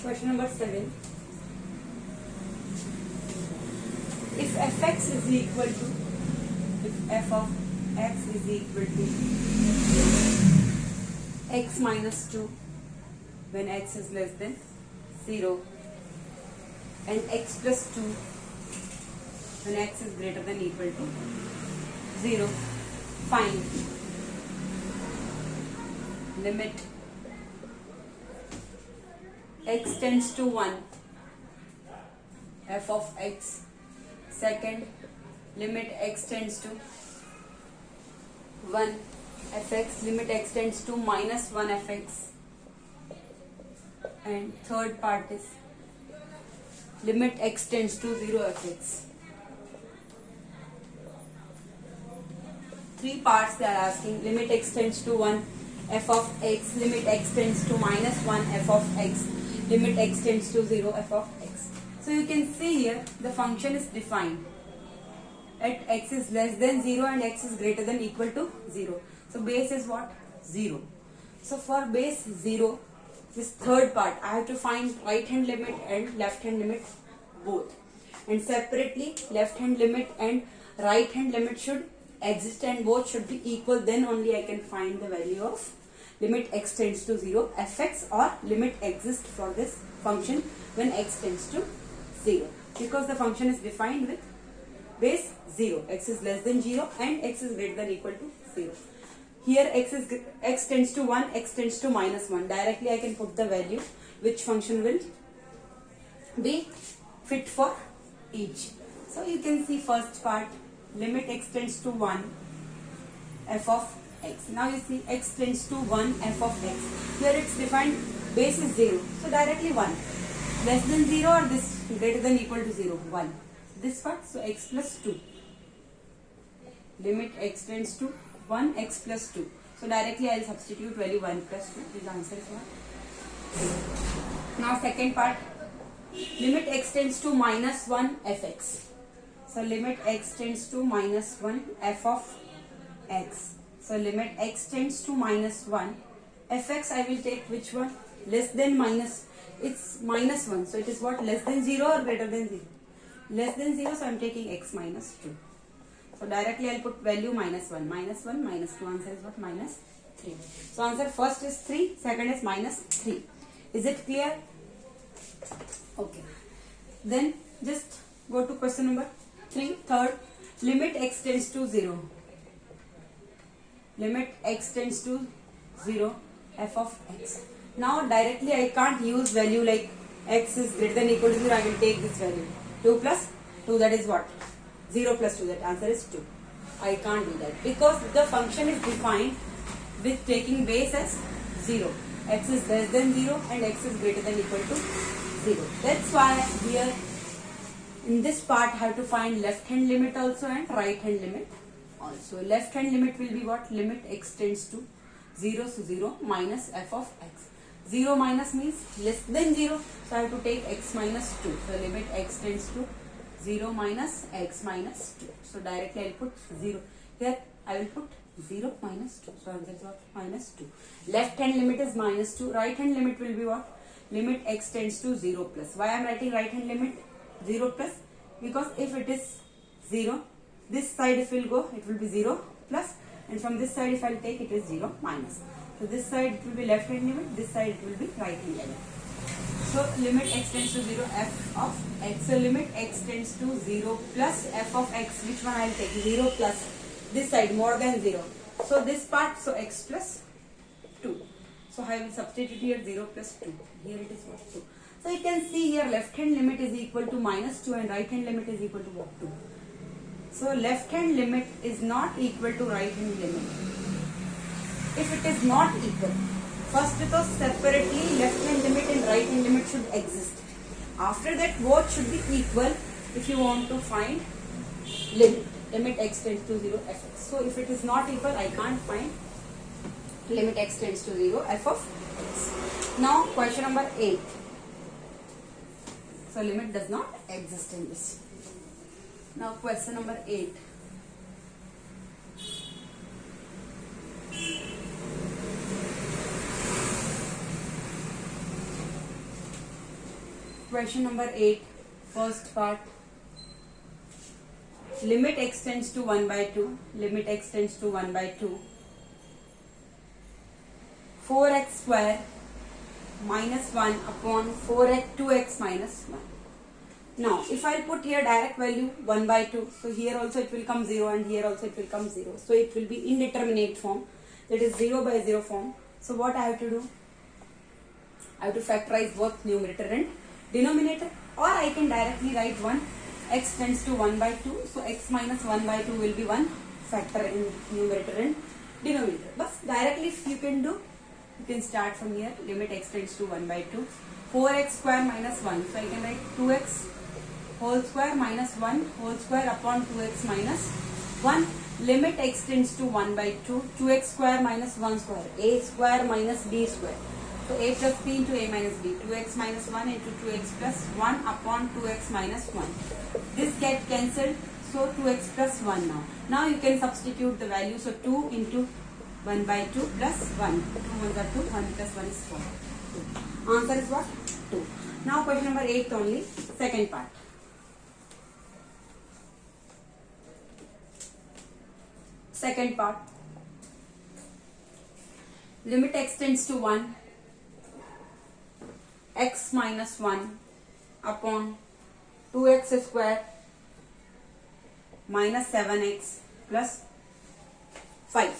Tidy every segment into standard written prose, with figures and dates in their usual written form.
Question number 7. If f(x) is equal to, if f of x is equal to x minus 2 when x is less than 0 and x plus 2 when x is greater than equal to 0, find limit x tends to 1 f of x. Second, limit x tends to 1 fx, limit x tends to minus 1 fx. And third part is limit x tends to 0 fx. Three parts they are asking. Limit x tends to 1 f of x, limit x tends to minus 1 f of x, limit x tends to 0 f of x. So you can see here the function is defined at x is less than 0 and x is greater than equal to 0. So base is what? 0. So for base 0, this third part I have to find right hand limit and left hand limit both, and separately left hand limit and right hand limit should exist and both should be equal, then only I can find the value of limit x tends to 0 fx, or limit exists for this function when x tends to 0, because the function is defined with base 0, x is less than 0 and x is greater than equal to 0. Here x tends to 1, x tends to minus 1. Directly I can put the value which function will be fit for each. So you can see first part, limit x tends to 1 f of x. Now you see x tends to 1 f of x. Here it's defined base is 0. So directly 1. Less than 0 or this greater than equal to 0? 1. This part, so x plus 2. Limit x tends to 1 x plus 2. So directly I will substitute value 1 plus 2. This answer is 1. Now second part, limit x tends to minus 1 fx. So limit x tends to minus 1 f of x. So limit x tends to minus 1 fx, I will take which one? Less than minus. It's minus 1. So it is what? Less than 0 or greater than 0? Less than 0, so I am taking x minus 2. So directly I will put value minus 1. Minus 1, minus 2. Answer is what? Minus 3. So answer first is 3, second is minus 3. Is it clear? Okay. Then just go to question number 3. Third, limit x tends to 0. Limit x tends to 0 f of x. Now directly I can't use value like x is greater than equal to 0. I will take this value. 2 plus 2, that is what? 0 plus 2, that answer is 2. I can't do that because the function is defined with taking base as 0. X is less than 0 and x is greater than equal to 0. That's why here in this part I have to find left hand limit also and right hand limit also. Left hand limit will be what? Limit x tends to 0, so 0 minus f of x. 0 minus means less than 0, so I have to take x minus 2. So limit x tends to 0 minus x minus 2. So directly I will put 0. Here I will put 0 minus 2. So answer is what? Minus 2. Left hand limit is minus 2. Right hand limit will be what? Limit x tends to 0 plus. Why I am writing right hand limit 0 plus? Because if it is 0, this side if will go, it will be 0 plus, and from this side if I will take, it is 0 minus. So this side it will be left hand limit, this side it will be right hand limit. So limit x tends to 0 f of x. So limit x tends to 0 plus f of x. Which one I will take? 0 plus this side more than 0. So this part, so x plus 2. So I will substitute here 0 plus 2. Here it is what? 2. So you can see here left hand limit is equal to minus 2 and right hand limit is equal to what? 2. So left hand limit is not equal to right hand limit. If it is not equal, first to separately left hand limit and right hand limit should exist. After that both should be equal if you want to find limit. Limit x tends to 0 fx. So if it is not equal, I can't find limit x tends to 0 f of x. Now question number 8. So limit does not exist in this. Now question number 8. Question number 8, first part. Limit x tends to 1 by 2. Limit x tends to 1 by 2. 4x square minus 1 upon 2x minus 1. Now, if I put here direct value 1 by 2, so here also it will come 0 and here also it will come 0. So, it will be indeterminate form, that is 0 by 0 form. So, what I have to do? I have to factorize both numerator and denominator, or I can directly write 1. X tends to 1 by 2, so x minus 1 by 2 will be 1 factor in numerator and denominator. But directly if you can do, you can start from here. Limit x tends to 1 by 2. 4x square minus 1. So I can write 2x whole square minus 1 whole square upon 2x minus 1. Limit x tends to 1 by 2. 2x square minus 1 square. A square minus b square. So a plus b into a minus b. 2x minus 1 into 2x plus 1 upon 2x minus 1. This get cancelled. So 2x plus 1 now. Now you can substitute the value. So 2 into 1 by 2 plus 1. 2 1s are 2. 1 plus 1 is 4. Answer is what? 2. Now question number 8 only. Second part. Second part. Limit x tends to 1. X minus 1 upon 2x square minus 7x plus 5.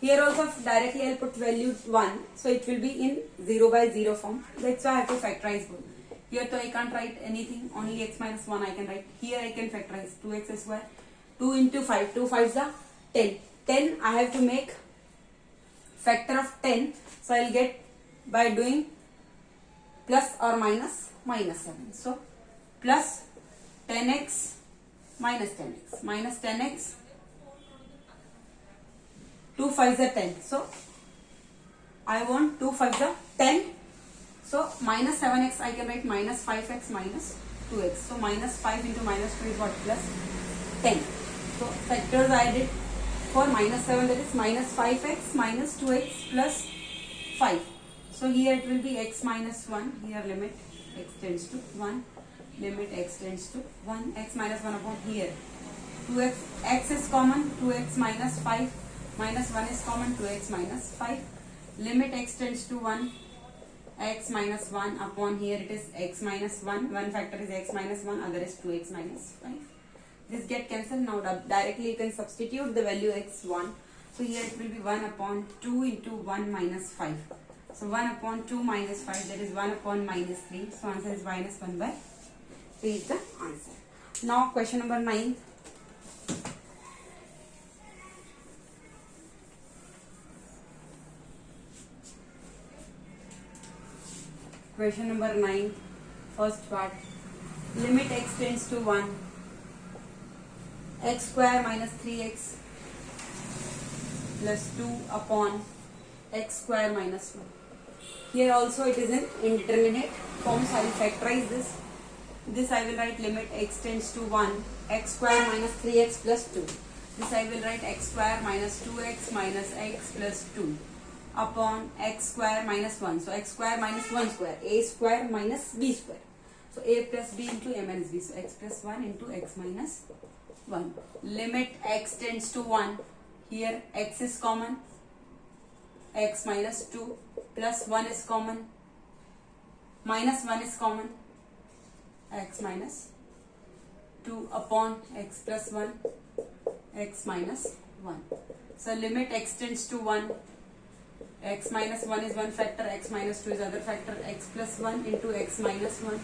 Here also directly I will put value 1, so it will be in 0 by 0 form. That's why I have to factorize both. Here so I can't write anything, only x minus 1 I can write. Here I can factorize 2x square, 2 into 5, 2 5s are 10. 10 I have to make factor of 10, so I will get by doing plus or minus 7. So plus 10x minus 10x minus 10x. 2 5s are 10. So I want 2 5s are 10. So minus 7x I can write minus 5x minus 2x. So minus 5 into minus 2 is what? Plus 10. So factors I did for minus 7, that is minus 5x minus 2x plus 5. So here it will be x minus 1. Here limit x tends to 1. Limit x tends to 1. X minus 1 upon here. 2x, x is common. 2x minus 5. Minus 1 is common. 2x minus 5. Limit x tends to 1. X minus 1 upon here it is x minus 1. One factor is x minus 1. Other is 2x minus 5. This get cancelled. Now directly you can substitute the value x1. So here it will be 1 upon 2 into 1 minus 5. So 1 upon 2 minus 5, that is 1 upon minus 3. So answer is minus 1 by 3 is the answer. Now question number 9. Question number 9, first part. Limit x tends to 1. X square minus 3x plus 2 upon x square minus 1. Here also it is in indeterminate form, so I will factorize this. This I will write limit x tends to 1, x square minus 3x plus 2. This I will write x square minus 2x minus x plus 2 upon x square minus 1. So x square minus 1 square, a square minus b square. So a plus b into a minus b. So x plus 1 into x minus 1. Limit x tends to 1. Here x is common. X minus 2 plus 1 is common. Minus 1 is common. X minus 2 upon x plus 1. X minus 1. So limit x tends to 1. X minus 1 is one factor, x minus 2 is other factor, x plus 1 into x minus 1.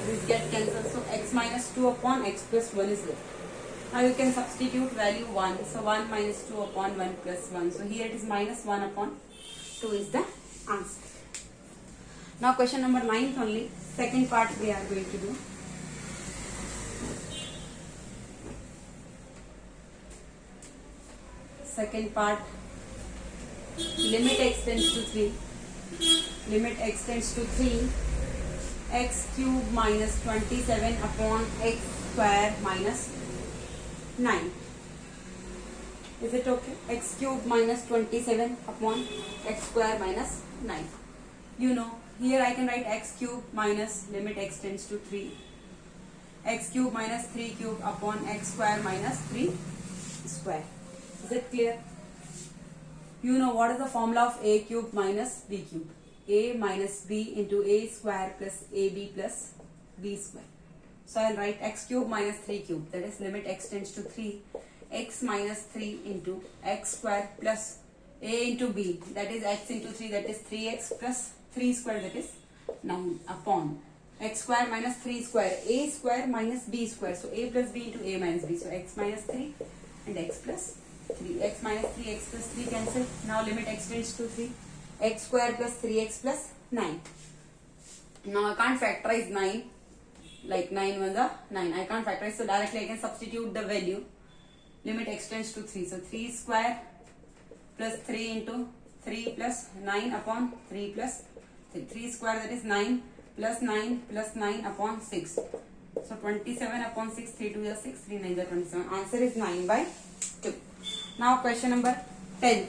This get cancelled. So x minus 2 upon x plus 1 is left. Now you can substitute value 1. So 1 minus 2 upon 1 plus 1. So here it is minus 1 upon 2 is the answer. Now question number 9 only. Second part we are going to do. Second part. Limit x tends to 3. Limit x tends to 3. X cube minus 27 upon x square minus 9. Is it okay? X cube minus 27 upon x square minus 9. You know here I can write x cube minus limit x tends to 3. X cube minus 3 cube upon x square minus 3 square. Is it clear? You know what is the formula of a cube minus b cube? A minus b into a square plus ab plus b square. So I'll write x cube minus 3 cube, that is limit x tends to 3, x minus 3 into x square plus a into b, that is x into 3, that is 3x plus 3 square, that is 9 upon x square minus 3 square, a square minus b square. So a plus b into a minus b. So x minus 3 and x plus 3. X minus 3, x plus 3 cancel. Now limit x tends to 3. X square plus 3x plus 9. Now I can't factorize 9. Like 9 was a 9. I can't factorize. So directly I can substitute the value. Limit x tends to 3. So 3 square plus 3 into 3 plus 9 upon 3 plus 3. 3 square, that is 9 plus 9 upon 6. So 27 upon 6, 3 2 is 6, 3 9 is 27. Answer is 9 by 2. Now question number 10.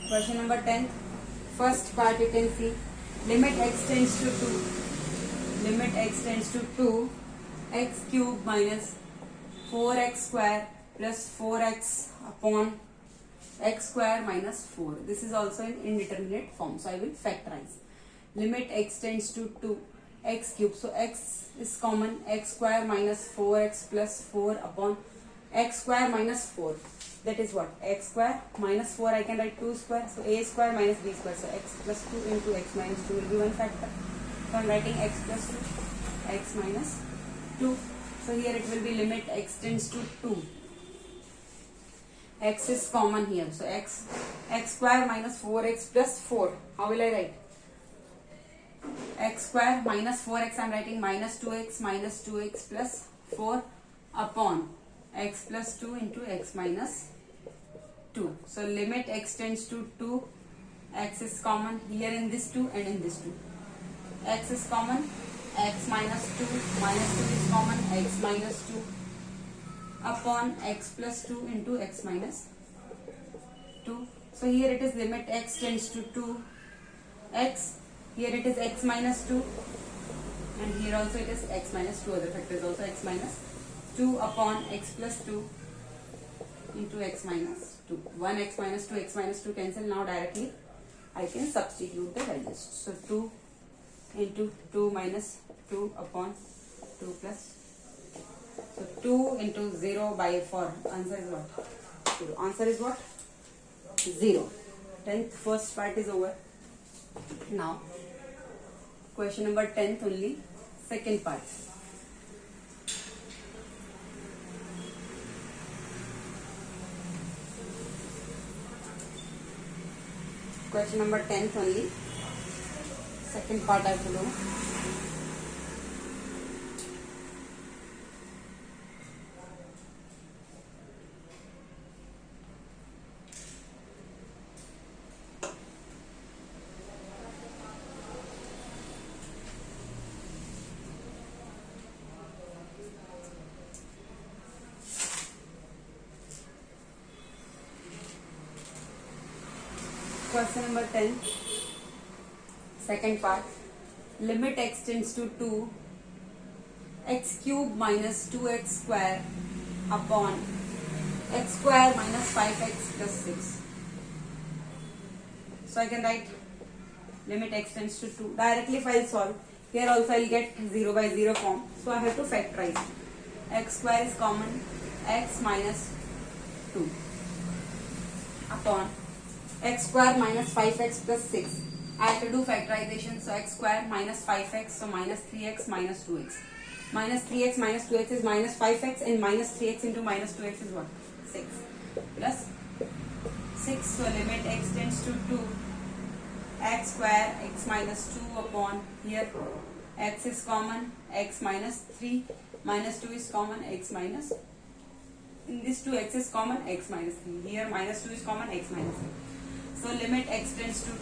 Question number 10. First part you can see limit x tends to 2. Limit x tends to 2. X cube minus 4x square plus 4x upon x square minus 4. This is also in indeterminate form. So I will factorize. Limit x tends to 2. X cube. So x is common. X square minus 4x plus 4 upon x square minus 4. That is what? X square minus 4. I can write 2 square. So a square minus b square. So x plus 2 into x minus 2 will be one factor. So I am writing x plus 2. X minus 2. So here it will be limit x tends to 2. X is common here. So x square minus 4x plus 4. How will I write? X square minus 4x I am writing minus 2x plus 4 upon x plus 2 into x minus 2. So limit x tends to 2. X is common here in this 2 and in this 2. X is common. X minus 2 is common. X minus 2 upon x plus 2 into x minus 2. So here it is limit x tends to 2. X. Here it is x minus 2. And here also it is x minus 2. Other factor is also x minus 2 upon x plus 2 into x minus 2. 1 x minus 2 cancel. Now directly I can substitute the values. So 2 into 2 minus 2 upon 2 plus. So 2 into 0 by 4. Answer is what? 0. Answer is what? 0. 10th first part is over. Now question number 10th only. Second part. Question number 10th only. Second part I have to do. Question number 10, second part. Limit x tends to 2. X cube minus 2x square upon x square minus 5x plus 6. So I can write limit x tends to 2. Directly if I will solve, here also I will get 0 by 0 form. So I have to factorize. X square is common. X minus 2 upon x square minus 5x plus 6. I have to do factorization. So x square minus 5x. So minus 3x minus 2x. Minus 3x minus 2x is minus 5x, and minus 3x into minus 2x is what? 6. Plus 6. So limit x tends to 2. X square x minus 2 upon here x is common. X minus 3 minus 2 is common. X minus, in this 2 x is common. X minus 3. Here minus 2 is common. X minus 3. So limit x tends to 2.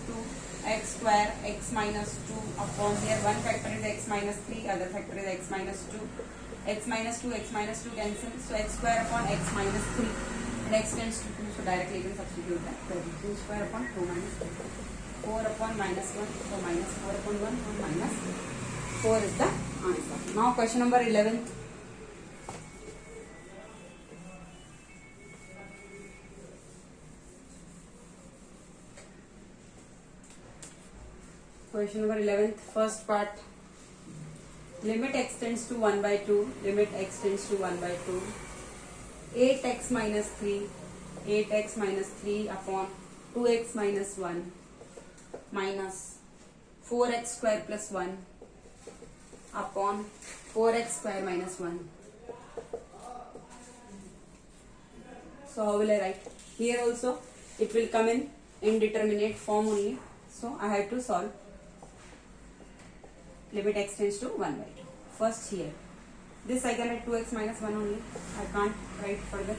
X square x minus 2 upon here one factor is x minus 3, other factor is x minus 2 x minus 2 cancel, so x square upon x minus 3 and x tends to 2, so directly you can substitute that. 2 square upon 2 minus 2, 4 upon minus 1, so minus 4 upon 1 or minus 4 is the answer. Now question number 11. Question number 11th, first part. Limit x tends to 1 by 2. Limit x tends to 1 by 2. 8x minus 3. 8x minus 3 upon 2x minus 1 minus 4x square plus 1 upon 4x square minus 1. So how will I write? Here also it will come in indeterminate form only. So I have to solve. Limit x tends to 1 by 2. First here, this I can write 2x minus 1 only. I can't write further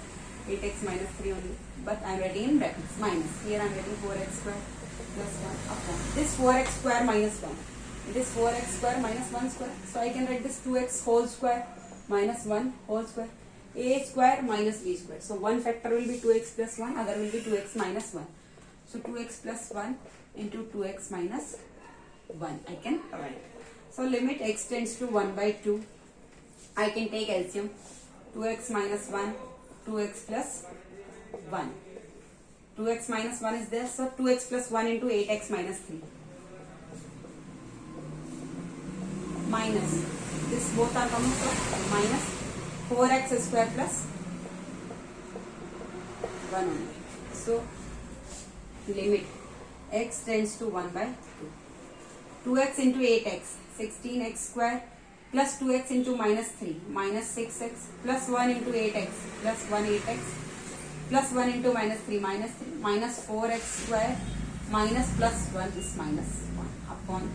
8x minus 3 only. But I am writing in brackets minus. Here I am writing 4x square plus 1 upon this 4x square minus 1. It is 4x square minus 1 square. So I can write this 2x whole square minus 1 whole square. A square minus b square. So one factor will be 2x plus 1, other will be 2x minus 1. So 2x plus 1 into 2x minus 1 I can write. So limit x tends to 1 by 2. I can take LCM. 2x minus 1, 2x plus 1. 2x minus 1 is there, so 2x plus 1 into 8x minus 3. Minus, this both are coming, so minus 4x square plus 1 only. So limit x tends to 1 by 2. 2x into 8x, 16x square plus 2x into minus 3, minus 6x plus 1 into 8x plus 1 8x plus 1 into minus 3, minus 4x square minus plus 1 is minus 1 upon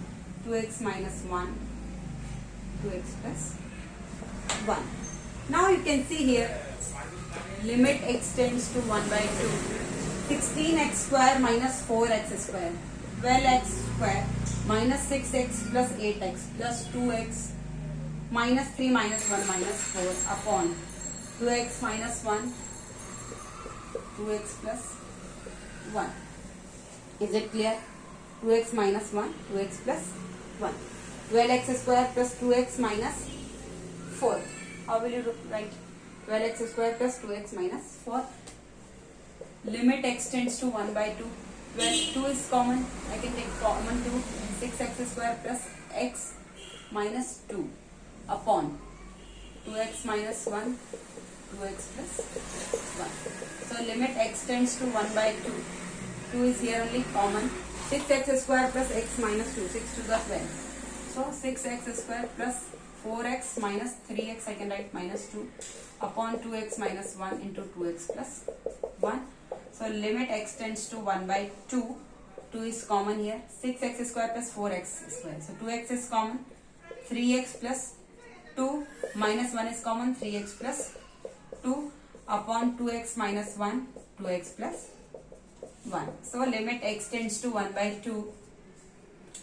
2x minus 1, 2x plus 1. Now you can see here, limit x tends to 1 by 2. 16x square minus 4x square, 12x square minus 6x plus 8x plus 2x minus 3 minus 1 minus 4 upon 2x minus 1, 2x plus 1. Is it clear? 2x minus 1, 2x plus 1. 12x square plus 2x minus 4. How will you write? 12x square plus 2x minus 4. Limit x tends to 1 by 2. Well, 2 is common. I can take common 2. 6x square plus x minus 2 upon 2x minus 1, 2x plus 1. So limit x tends to 1 by 2. 2 is here only common. 6x square plus x minus 2. 6 to the 12. So 6x square plus 4x minus 3x I can write minus 2 upon 2x minus 1 into 2x plus 1. So limit x tends to 1 by 2. 2 is common here. 6x square plus 4x square. So 2x is common. 3x plus 2 minus 1 is common. 3x plus 2 upon 2x minus 1, 2x plus 1. So limit x tends to 1 by 2.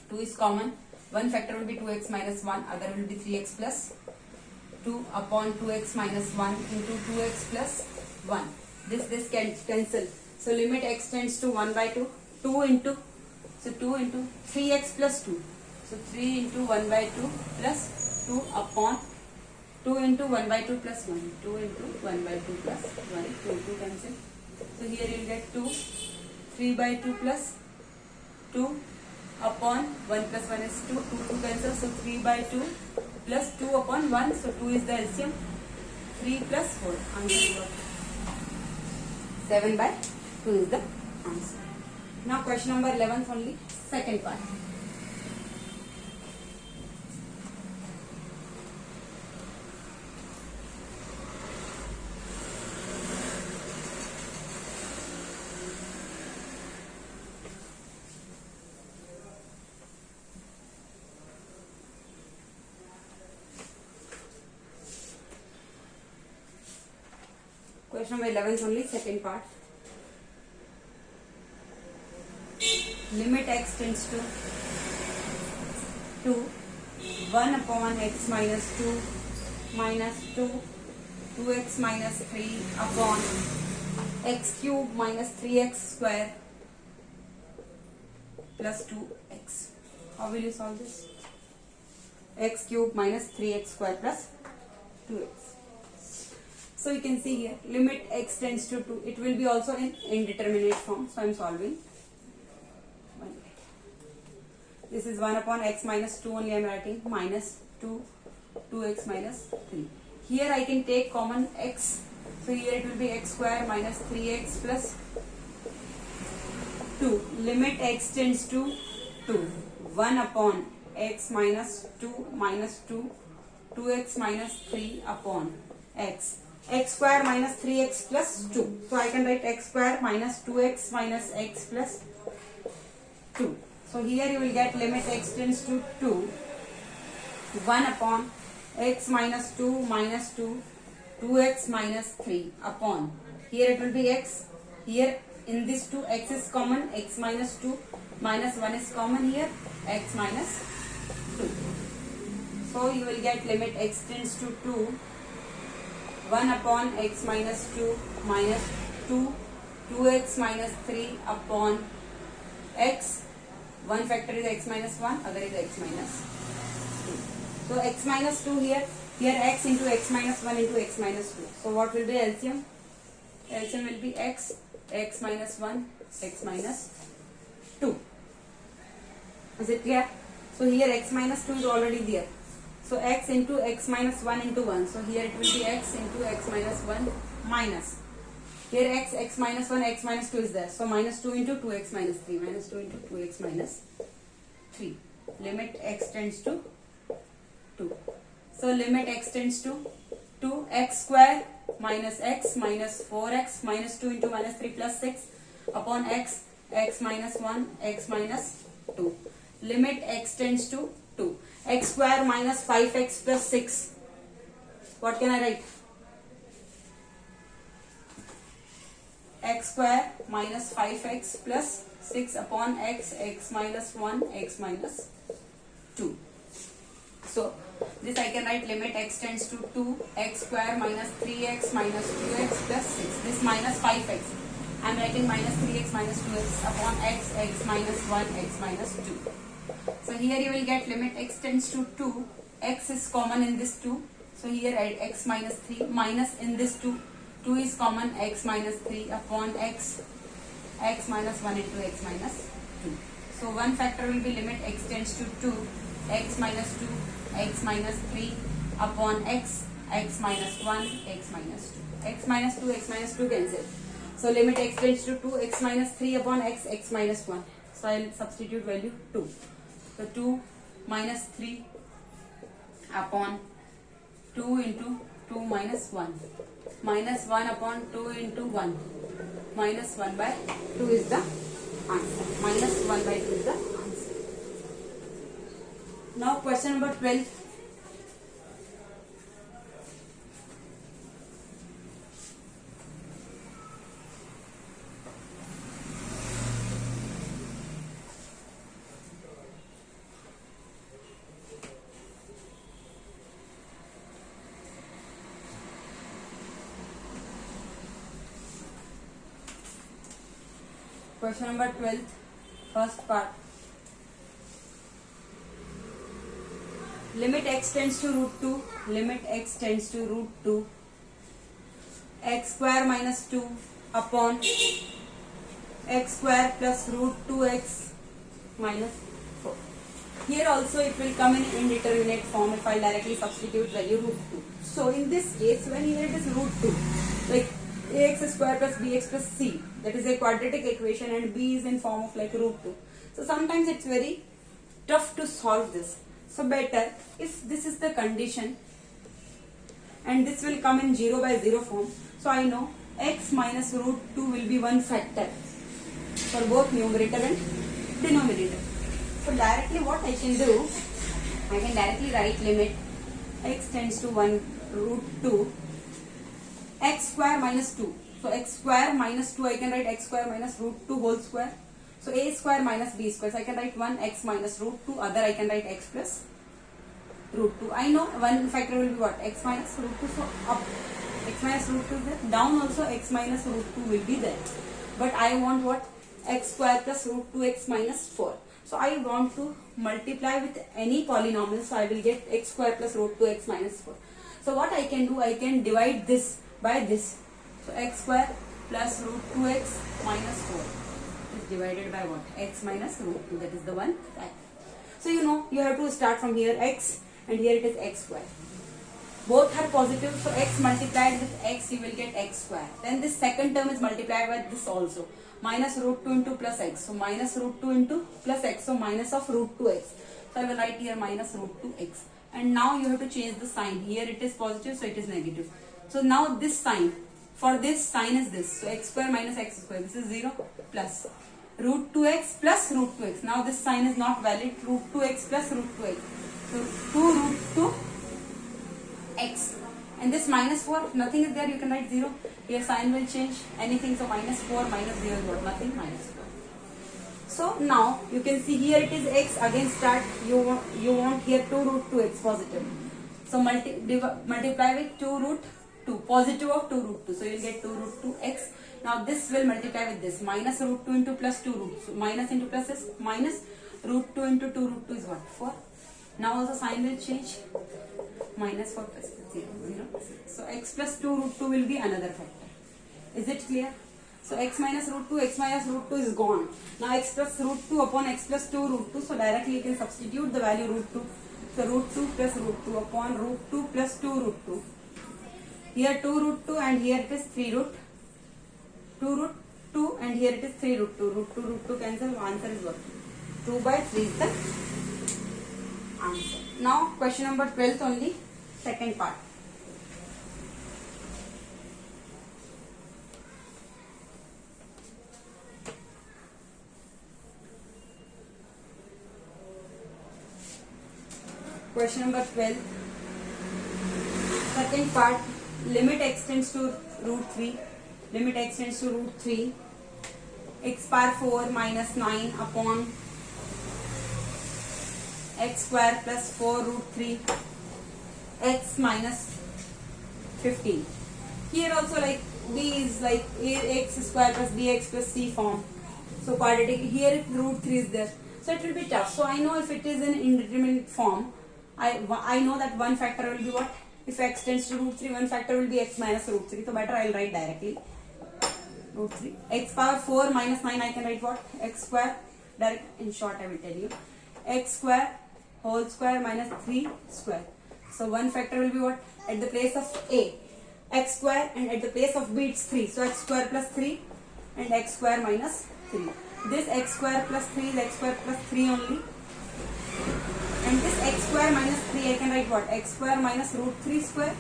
2 is common. One factor will be 2x minus 1, other will be 3x plus 2 upon 2x minus 1 into 2x plus 1. This can cancel. So limit x tends to 1 by 2. 2 into 3x plus 2. So 3 into 1 by 2 plus 2 upon 2 into 1 by 2 plus 1. 2 into 1 by 2 plus 1. 2 cancel. So here you will get 2. 3 by 2 plus 2 upon 1 plus 1 is 2. 2 cancel. So 3 by 2 plus 2 upon 1. So 2 is the LCM. 3 plus 4. Answer 7 by 2 is the answer. Now question number 11 only, second part. Question number 11 is only second part. Limit x tends to 2, 1 upon x minus 2 minus 2, 2x minus 3 upon x cube minus 3x square plus 2x. How will you solve this? X cube minus 3x square plus 2x. So you can see here, limit x tends to 2. It will be also in indeterminate form. So I am solving. This is 1 upon x minus 2 only I am writing, minus 2, 2x minus 3. Here I can take common x. So here it will be x square minus 3x plus 2. Limit x tends to 2. 1 upon x minus 2 minus 2, 2x minus 3 upon x. X square minus 3x plus 2. So I can write x square minus 2x minus x plus 2. So here you will get limit x tends to 2. 1 upon x minus 2 minus 2, 2x minus 3 upon. Here it will be x. Here in this 2 x is common. X minus 2 minus 1 is common here. X minus 2. So you will get limit x tends to 2. 1 upon x minus 2 minus 2, 2x minus 3 upon x. One factor is x minus 1, other is x minus 2. So x minus 2 here x into x minus 1 into x minus 2. So what will be LCM? LCM will be x minus 1, x minus 2. Is it clear? So here x minus 2 is already there. So x into x minus 1 into 1. So here it will be x into x minus 1 minus. Here x minus 1, x minus 2 is there. So minus 2 into 2x minus 3. Minus 2 into 2x minus 3. Limit x tends to 2. So limit x tends to 2. X square minus x minus 4x minus 2 into minus 3 plus 6 upon x minus 1, x minus 2. Limit x tends to 2. X square minus 5x plus 6. What can I write? X square minus 5x plus 6 upon x minus 1, x minus 2. So this I can write limit x tends to 2. X square minus 3x minus 2x plus 6. This minus 5x. I am writing minus 3x minus 2x upon x minus 1, x minus 2. So here you will get limit x tends to 2. X is common in this 2. So here write x minus 3 minus in this 2. 2 is common, x minus 3 upon x minus 1 into x minus 2. So one factor will be limit x tends to 2. X minus 2, x minus 3 upon x minus 1, x minus 2. X minus 2, x minus 2 cancel. So limit x tends to 2, x minus 3 upon x minus 1. So I will substitute value 2. So 2 minus 3 upon 2 into 2 minus 1. Minus 1 upon 2 into 1. Minus 1 by 2 is the answer. Minus 1 by 2 is the answer. Now question number 12. Question number 12, first part. Limit x tends to root 2. Limit x tends to root 2. X square minus 2 upon x square plus root 2x minus 4. Here also it will come in indeterminate form if I directly substitute value root 2. So in this case, when here it is root 2, like ax square plus bx plus c, that is a quadratic equation, and b is in form of like root 2. So sometimes it's very tough to solve this. So better if this is the condition and this will come in 0 by 0 form. So I know x minus root 2 will be one factor for both numerator and denominator. So directly what I can do, I can directly write limit x tends to 1 root 2 x square minus 2. So x square minus 2, I can write x square minus root 2 whole square. So a square minus b square. So I can write 1 x minus root 2, other I can write x plus root 2. I know one factor will be what? X minus root 2. So up x minus root 2 is there. Down also x minus root 2 will be there. But I want what? X square plus root 2x minus 4. So I want to multiply with any polynomial. So I will get x square plus root 2x minus 4. So what I can do? I can divide this by this. So x square plus root 2x minus 4 is divided by what? X minus root 2. That is the one factor. So you know you have to start from here x and here it is x square. Both are positive, so x multiplied with x you will get x square. Then this second term is multiplied by this also. Minus root 2 into plus x. So minus root 2 into plus x. So minus of root 2x. So I will write here minus root 2x. And now you have to change the sign. Here it is positive, so it is negative. So now this sign, for this sign is this. So x square minus x square. This is 0 plus root 2x plus root 2x. Now this sign is not valid. Root 2x plus root 2x. So 2 root 2 x. And this minus 4, nothing is there. You can write 0. Here sign will change. Anything. So minus 4 minus 0 is what? Nothing. Minus 4. So now you can see here it is x. Again start. You want here 2 root 2x positive. So multiply with 2 root 2. Positive of 2 root 2. So you will get 2 root 2x. Now this will multiply with this. Minus root 2 into plus 2 root. So minus into plus is minus. Root 2 into 2 root 2 is what? 4. Now also sign will change. Minus 4 plus 0, 0. So x plus 2 root 2 will be another factor. Is it clear? So x minus root 2, x minus root 2 is gone. Now x plus root 2 upon x plus 2 root 2. So directly you can substitute the value root 2. So root 2 plus root 2 upon root 2 plus 2 root 2. Here 2 root 2 and here it is 3 root 2 root 2 and here it is 3 root 2. Root 2 root 2 cancel. Answer is what? 2 by 3 is the answer. Now question number 12 only. Second part. Question number 12. Second part. Limit x tends to root 3. Limit x tends to root 3. X power 4 minus 9 upon x square plus 4 root 3 x minus 15. Here also like b is like ax square plus bx plus c form. So quadratic. Here if root 3 is there. So it will be tough. So I know if it is in indeterminate form, I know that one factor will be what? If x tends to root 3, one factor will be x minus root 3. So better I will write directly. Root 3. X power 4 minus 9 I can write what? X square. Direct in short I will tell you. X square whole square minus 3 square. So one factor will be what? At the place of a, x square, and at the place of b it's 3. So x square plus 3 and x square minus 3. This x square plus 3 is x square plus 3 only. And this x square minus 3 I can write what? X square minus root 3 square.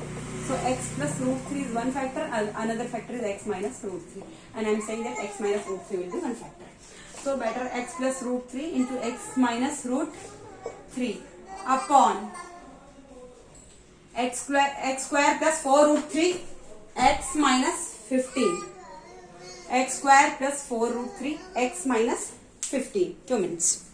So x plus root 3 is one factor. Another factor is x minus root 3. And I am saying that x minus root 3 will be one factor. So better x plus root 3 into x minus root 3 upon x square plus 4 root 3 x minus 15. X square plus 4 root 3 x minus 15. 2 minutes.